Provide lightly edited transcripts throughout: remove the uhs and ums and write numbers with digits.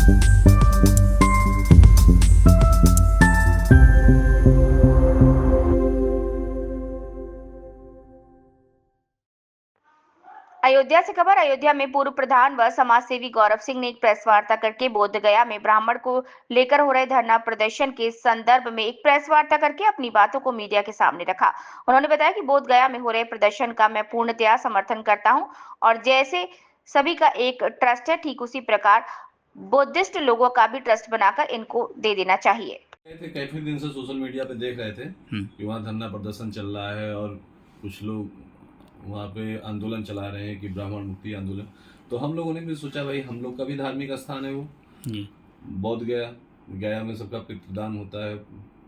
अयोध्या से खबर। अयोध्या में पूर्व प्रधान व समाज सेवी गौरव सिंह ने एक प्रेस वार्ता करके बोधगया में ब्राह्मण को लेकर हो रहे धरना प्रदर्शन के संदर्भ में एक प्रेस वार्ता करके अपनी बातों को मीडिया के सामने रखा। उन्होंने बताया कि बोधगया में हो रहे प्रदर्शन का मैं पूर्णतया समर्थन करता हूं और जैसे सभी का एक ट्रस्ट है, ठीक उसी प्रकार बुद्धिस्ट लोगों का भी ट्रस्ट बनाकर इनको दे देना चाहिए। काफी दिन से सोशल मीडिया पे देख रहे थे कि वहाँ धरना प्रदर्शन चल रहा है और कुछ लोग वहाँ पे आंदोलन चला रहे हैं कि ब्राह्मण मुक्ति आंदोलन। तो हम लोगों ने भी सोचा भाई हम लोग का भी धार्मिक स्थान है वो बोध गया में सबका पितृदान होता है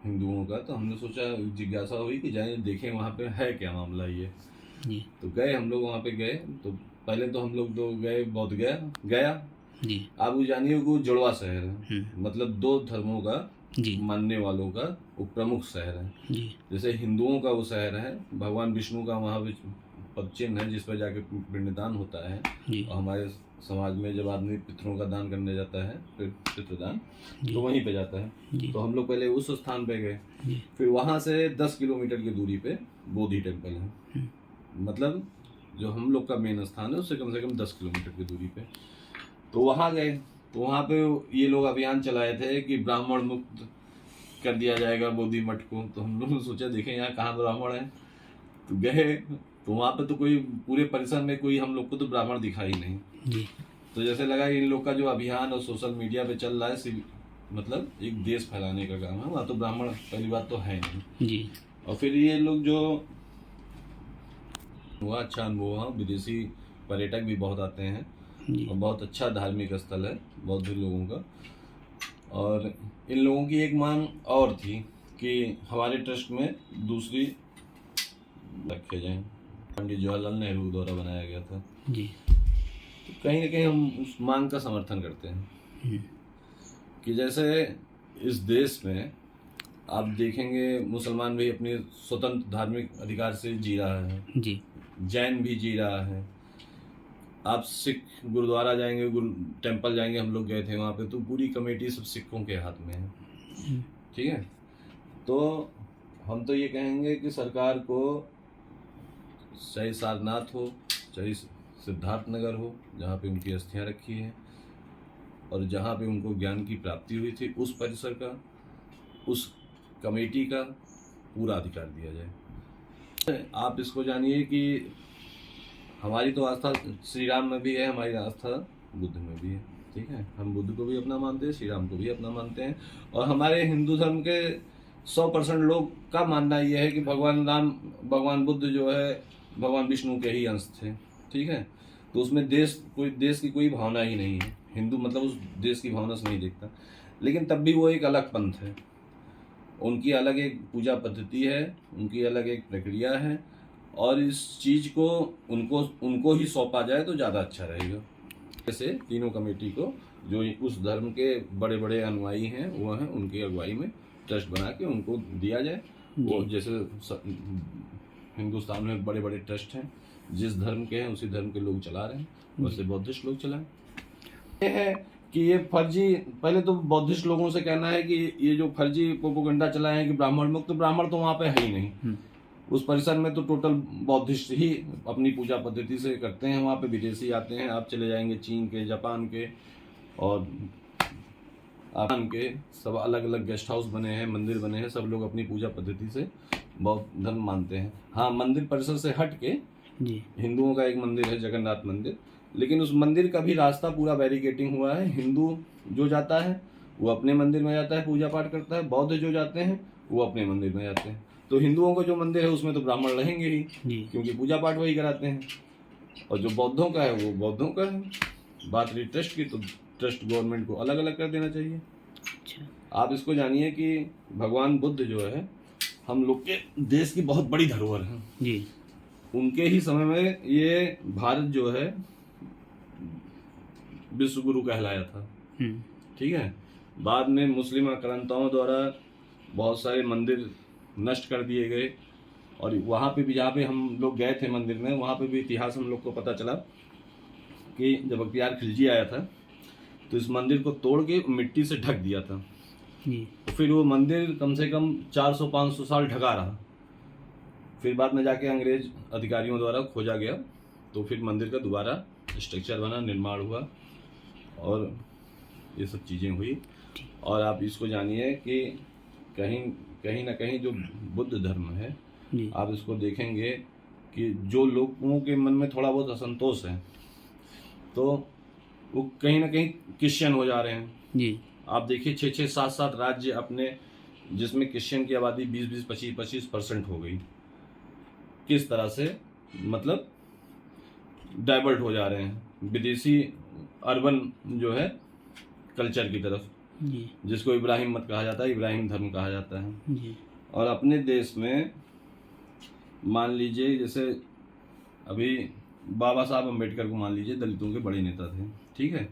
हिंदुओं का। तो हमने सोचा जिज्ञासा हुई कि जाए देखें वहाँ पे है क्या मामला ये। तो गए हम लोग वहाँ पे गए। तो पहले तो हम लोग तो गए बोध गया। आप वो जानिए वो जुड़वा शहर है, मतलब दो धर्मों का मानने वालों का वो प्रमुख शहर है। जैसे हिंदुओं का वो शहर है, भगवान विष्णु का वहाँ पद चिन्ह है जिस पर जाके पिंडदान होता है। और हमारे समाज में जब आदमी पितरों का दान करने जाता है पितृदान तो वहीं पे जाता है। तो हम लोग पहले उस स्थान पे गए, फिर वहाँ से 10 किलोमीटर की दूरी पे बोधि टेम्पल है, मतलब जो हम लोग का मेन स्थान है उससे कम से कम 10 किलोमीटर की दूरी पे। तो वहाँ गए तो वहाँ पे ये लोग अभियान चलाए थे कि ब्राह्मण मुक्त कर दिया जाएगा बोधि मठ को। तो हम लोग ने सोचा देखें यहाँ कहाँ ब्राह्मण है। तो गए तो वहाँ पे तो कोई पूरे परिसर में कोई हम लोग को तो ब्राह्मण दिखाई नहीं। तो जैसे लगा इन लोग का जो अभियान और सोशल मीडिया पे चल रहा है मतलब एक देश फैलाने का काम है, वहाँ तो ब्राह्मण पहली बात तो है नहीं। और फिर ये लोग जो हुआ अच्छा अनुभव हुआ, विदेशी पर्यटक भी बहुत आते हैं और बहुत अच्छा धार्मिक स्थल है बौद्ध लोगों का। और इन लोगों की एक मांग और थी कि हमारे ट्रस्ट में दूसरी रखे जाएं, पंडित जवाहरलाल नेहरू द्वारा बनाया गया था। तो कहीं ना कहीं हम उस मांग का समर्थन करते हैं कि जैसे इस देश में आप देखेंगे मुसलमान भी अपनी स्वतंत्र धार्मिक अधिकार से जी रहा है, जैन भी जी रहा है। आप सिख गुरुद्वारा जाएंगे, टेम्पल जाएंगे, हम लोग गए थे वहाँ पे तो पूरी कमेटी सब सिखों के हाथ में है। ठीक है, तो हम तो ये कहेंगे कि सरकार को चाहे सारनाथ हो चाहे सिद्धार्थ नगर हो जहाँ पे उनकी अस्थियाँ रखी हैं और जहाँ पे उनको ज्ञान की प्राप्ति हुई थी उस परिसर का उस कमेटी का पूरा अधिकार दिया जाए। आप इसको जानिए कि हमारी तो आस्था श्री राम में भी है, हमारी आस्था बुद्ध में भी है। ठीक है, हम बुद्ध को भी अपना मानते हैं, श्री राम को भी अपना मानते हैं। और हमारे हिंदू धर्म के 100% लोग का मानना यह है कि भगवान राम भगवान बुद्ध जो है भगवान विष्णु के ही अंश थे। ठीक है, तो उसमें देश की कोई भावना ही नहीं है। हिंदू मतलब उस देश की भावना से नहीं देखता, लेकिन तब भी वो एक अलग पंथ है, उनकी अलग एक पूजा पद्धति है, उनकी अलग एक प्रक्रिया है और इस चीज़ को उनको ही सौंपा जाए तो ज़्यादा अच्छा रहेगा। जैसे तीनों कमेटी को जो उस धर्म के बड़े बड़े अनुयायी हैं वो हैं उनकी अगुवाई में ट्रस्ट बना के उनको दिया जाए। वो जैसे हिंदुस्तान में बड़े बड़े ट्रस्ट हैं, जिस धर्म के हैं उसी धर्म के लोग चला रहे हैं, वैसे बौद्धिस्ट लोग चलाएं। ये है कि ये फर्जी, पहले तो बौद्धिस्ट लोगों से कहना है कि ये जो फर्जी प्रोपेगेंडा चलाए हैं कि ब्राह्मण मुक्त, तो ब्राह्मण तो वहाँ पे है ही नहीं। उस परिसर में तो टोटल बौद्धिस्ट ही अपनी पूजा पद्धति से करते हैं। वहाँ पे विदेशी आते हैं, आप चले जाएंगे चीन के, जापान के और आसाम के, सब अलग अलग गेस्ट हाउस बने हैं, मंदिर बने हैं, सब लोग अपनी पूजा पद्धति से बौद्ध धर्म मानते हैं। हाँ, मंदिर परिसर से हट के हिंदुओं का एक मंदिर है जगन्नाथ मंदिर, लेकिन उस मंदिर का भी रास्ता पूरा बैरिकेटिंग हुआ है। हिंदू जो जाता है वो अपने मंदिर में जाता है, पूजा पाठ करता है, बौद्ध जो जाते हैं वो अपने मंदिर में जाते हैं। तो हिंदुओं का जो मंदिर है उसमें तो ब्राह्मण रहेंगे ही क्योंकि पूजा पाठ वही कराते हैं, और जो बौद्धों का है वो बौद्धों का है। बात रही ट्रस्ट की, तो ट्रस्ट गवर्नमेंट को अलग अलग कर देना चाहिए। आप इसको जानिए कि भगवान बुद्ध जो है हम लोग के देश की बहुत बड़ी धरोहर है। उनके ही समय में ये भारत जो है विश्व गुरु कहलाया था। ठीक है, बाद में मुस्लिम आक्रांताओं द्वारा बहुत सारे मंदिर नष्ट कर दिए गए और वहाँ पे भी जहाँ पे हम लोग गए थे मंदिर में, वहाँ पे भी इतिहास हम लोग को पता चला कि जब बख्तियार खिलजी आया था तो इस मंदिर को तोड़ के मिट्टी से ढक दिया था। तो फिर वो मंदिर कम से कम 400-500 साल ढका रहा। फिर बाद में जाके अंग्रेज अधिकारियों द्वारा खोजा गया, तो फिर मंदिर का दोबारा स्ट्रक्चर बना, निर्माण हुआ और ये सब चीज़ें हुई। और आप इसको जानिए कि कहीं ना कहीं जो बुद्ध धर्म है, आप इसको देखेंगे कि जो लोगों के मन में थोड़ा बहुत असंतोष है, तो वो कहीं ना कहीं क्रिश्चियन हो जा रहे हैं जी। आप देखिए 6-6, 7-7 राज्य अपने, जिसमें क्रिश्चियन की आबादी 20-20, 25-25% हो गई। किस तरह से मतलब डाइवर्ट हो जा रहे हैं विदेशी अर्बन जो है कल्चर की तरफ जी। जिसको इब्राहिम मत कहा जाता है, इब्राहिम धर्म कहा जाता है जी। और अपने देश में मान लीजिए जैसे अभी बाबा साहब अम्बेडकर को मान लीजिए, दलितों के बड़े नेता थे, ठीक है।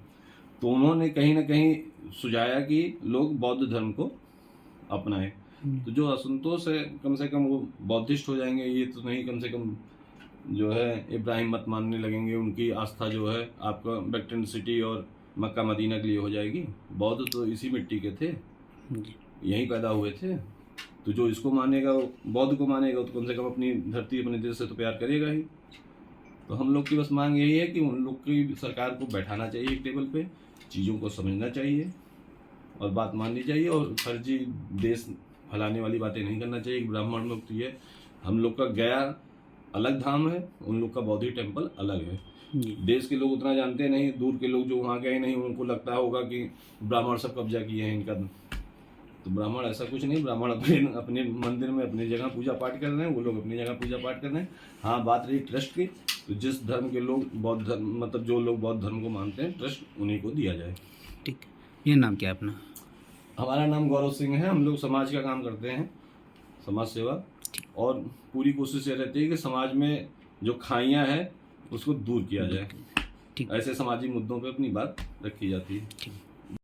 तो उन्होंने कहीं ना कहीं सुझाया कि लोग बौद्ध धर्म को अपनाएं। तो जो असंतोष है कम से कम वो बौद्धिस्ट हो जाएंगे, ये तो नहीं कम से कम जो है इब्राहिम मत मानने लगेंगे। उनकी आस्था जो है आपका वेस्टर्न सिटी और मक्का मदीना के लिए हो जाएगी। बौद्ध तो इसी मिट्टी के थे, यहीं पैदा हुए थे। तो जो इसको मानेगा, बौद्ध को मानेगा, तो कम से कम अपनी धरती अपने देश से तो प्यार करेगा ही। तो हम लोग की बस मांग यही है कि उन लोग की सरकार को बैठाना चाहिए एक टेबल पे, चीज़ों को समझना चाहिए और बात माननी चाहिए, और फर्जी देश फैलाने वाली बातें नहीं करना चाहिए। ब्राह्मण मुक्त ये हम लोग का गया अलग धाम है, उन लोग का बौद्ध टेम्पल अलग है। देश के लोग उतना जानते नहीं, दूर के लोग जो वहाँ गए नहीं, उनको लगता होगा कि ब्राह्मण सब कब्जा किए हैं इनका। तो ब्राह्मण ऐसा कुछ नहीं, ब्राह्मण अपने मंदिर में अपनी जगह पूजा पाठ कर रहे हैं, वो लोग अपनी जगह पूजा पाठ कर रहे हैं। हाँ, बात रही ट्रस्ट की, तो जिस धर्म के लोग बौद्ध धर्म, मतलब जो लोग बौद्ध धर्म को मानते हैं, ट्रस्ट उन्हीं को दिया जाए। ठीक, ये नाम क्या है अपना? हमारा नाम गौरव सिंह है। हम लोग समाज का काम करते हैं, समाज सेवा, और पूरी कोशिश ये रहती है कि समाज में जो खाइयाँ हैं उसको दूर किया जाए। ऐसे सामाजिक मुद्दों पे अपनी बात रखी जाती है।